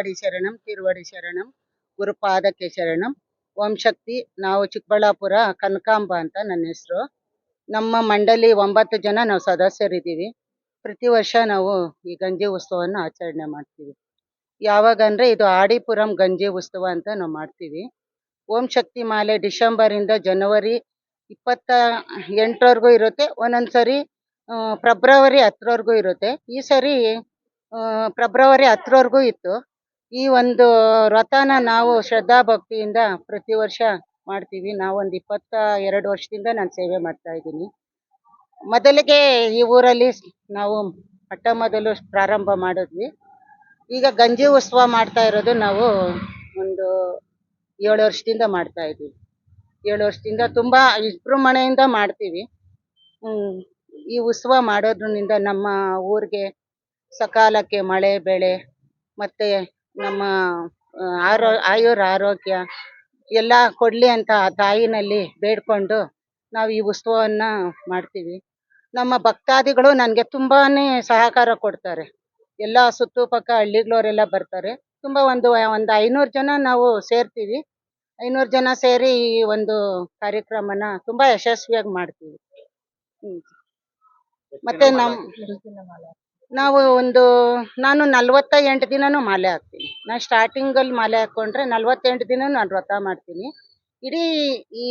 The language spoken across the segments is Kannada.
ಗುರುವಡಿ ಶರಣಂ ತಿರುವಡಿ ಶರಣಂ ಗುರುಪಾದಕ್ಕೆ ಶರಣಂ. ಓಂ ಶಕ್ತಿ. ನಾವು ಚಿಕ್ಕಬಳ್ಳಾಪುರ ಕನಕಾಂಬ ಅಂತ ನನ್ನ ಹೆಸರು. ನಮ್ಮ ಮಂಡಳಿ 9 ಜನ ನಾವು ಸದಸ್ಯರಿದ್ದೀವಿ. ಪ್ರತಿ ವರ್ಷ ನಾವು ಈ ಗಂಜಿ ಉತ್ಸವವನ್ನು ಆಚರಣೆ ಮಾಡ್ತೀವಿ. ಯಾವಾಗಂದ್ರೆ ಇದು ಆಡಿಪುರಂ ಗಂಜಿ ಉತ್ಸವ ಅಂತ ನಾವು ಮಾಡ್ತೀವಿ. ಓಂ ಶಕ್ತಿ ಮಾಲೆ ಡಿಸೆಂಬರಿಂದ ಜನವರಿ 28ರವರೆಗೂ ಇರುತ್ತೆ. ಒಂದೊಂದ್ಸರಿ ಫೆಬ್ರವರಿ 10ರವರೆಗೂ ಇರುತ್ತೆ. ಈ ಸರಿ ಫೆಬ್ರವರಿ 10ರವರೆಗೂ ಇತ್ತು. ಈ ಒಂದು ವ್ರತನ ನಾವು ಶ್ರದ್ಧಾ ಭಕ್ತಿಯಿಂದ ಪ್ರತಿ ವರ್ಷ ಮಾಡ್ತೀವಿ. ನಾವೊಂದು 22 ವರ್ಷದಿಂದ ನಾನು ಸೇವೆ ಮಾಡ್ತಾ ಇದ್ದೀನಿ. ಮೊದಲಿಗೆ ಈ ಊರಲ್ಲಿ ನಾವು ಮೊದಲು ಪ್ರಾರಂಭ ಮಾಡಿದ್ವಿ. ಈಗ ಗಂಜಿ ಉತ್ಸವ ಮಾಡ್ತಾ ಇರೋದು ನಾವು ಒಂದು 7 ವರ್ಷದಿಂದ ಮಾಡ್ತಾ ಇದ್ದೀವಿ. 7 ವರ್ಷದಿಂದ ತುಂಬಾ ವಿಜೃಂಭಣೆಯಿಂದ ಮಾಡ್ತೀವಿ. ಈ ಉತ್ಸವ ಮಾಡೋದ್ರಿಂದ ನಮ್ಮ ಊರಿಗೆ ಸಕಾಲಕ್ಕೆ ಮಳೆ ಬೆಳೆ ಮತ್ತೆ ನಮ್ಮ ಆರೋಗ್ಯ ಎಲ್ಲ ಕೊಡ್ಲಿ ಅಂತ ಆ ತಾಯಿನಲ್ಲಿ ಬೇಡ್ಕೊಂಡು ನಾವು ಈ ಉತ್ಸವವನ್ನ ಮಾಡ್ತೀವಿ. ನಮ್ಮ ಭಕ್ತಾದಿಗಳು ನನಗೆ ತುಂಬಾನೇ ಸಹಕಾರ ಕೊಡ್ತಾರೆ. ಎಲ್ಲ ಸುತ್ತುಪಕ್ಕ ಹಳ್ಳಿಗಳವರೆಲ್ಲ ಬರ್ತಾರೆ. ತುಂಬಾ ಒಂದು 500 ಜನ ನಾವು ಸೇರ್ತೀವಿ. 500 ಜನ ಸೇರಿ ಈ ಒಂದು ಕಾರ್ಯಕ್ರಮನ ತುಂಬಾ ಯಶಸ್ವಿಯಾಗಿ ಮಾಡ್ತೀವಿ. ಮತ್ತೆ ನಾವು ನಾನು 48 ದಿನನೂ ಮಾಲೆ ಹಾಕ್ತೀನಿ. ನಾನು ಸ್ಟಾರ್ಟಿಂಗಲ್ಲಿ ಮಾಲೆ ಹಾಕೊಂಡ್ರೆ 48 ದಿನ ನಾನು ವ್ರತ ಮಾಡ್ತೀನಿ. ಇಡೀ ಈ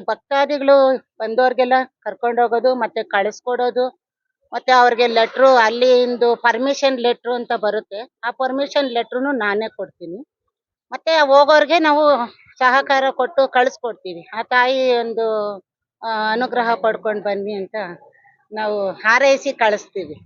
ಭಕ್ತಾದಿಗಳು ಬಂದವ್ರಿಗೆಲ್ಲ ಕರ್ಕೊಂಡೋಗೋದು ಮತ್ತೆ ಕಳಿಸ್ಕೊಡೋದು ಮತ್ತೆ ಅವ್ರಿಗೆ ಲೆಟ್ರು ಅಲ್ಲಿಂದು ಪರ್ಮಿಷನ್ ಲೆಟ್ರು ಅಂತ ಬರುತ್ತೆ. ಆ ಪರ್ಮಿಷನ್ ಲೆಟ್ರುನು ನಾನೇ ಕೊಡ್ತೀನಿ. ಮತ್ತೆ ಹೋಗೋರ್ಗೆ ನಾವು ಸಹಕಾರ ಕೊಟ್ಟು ಕಳಿಸ್ಕೊಡ್ತೀವಿ. ಆ ತಾಯಿ ಒಂದು ಅನುಗ್ರಹ ಪಡ್ಕೊಂಡು ಬನ್ನಿ ಅಂತ ನಾವು ಹಾರೈಸಿ ಕಳಿಸ್ತೀವಿ.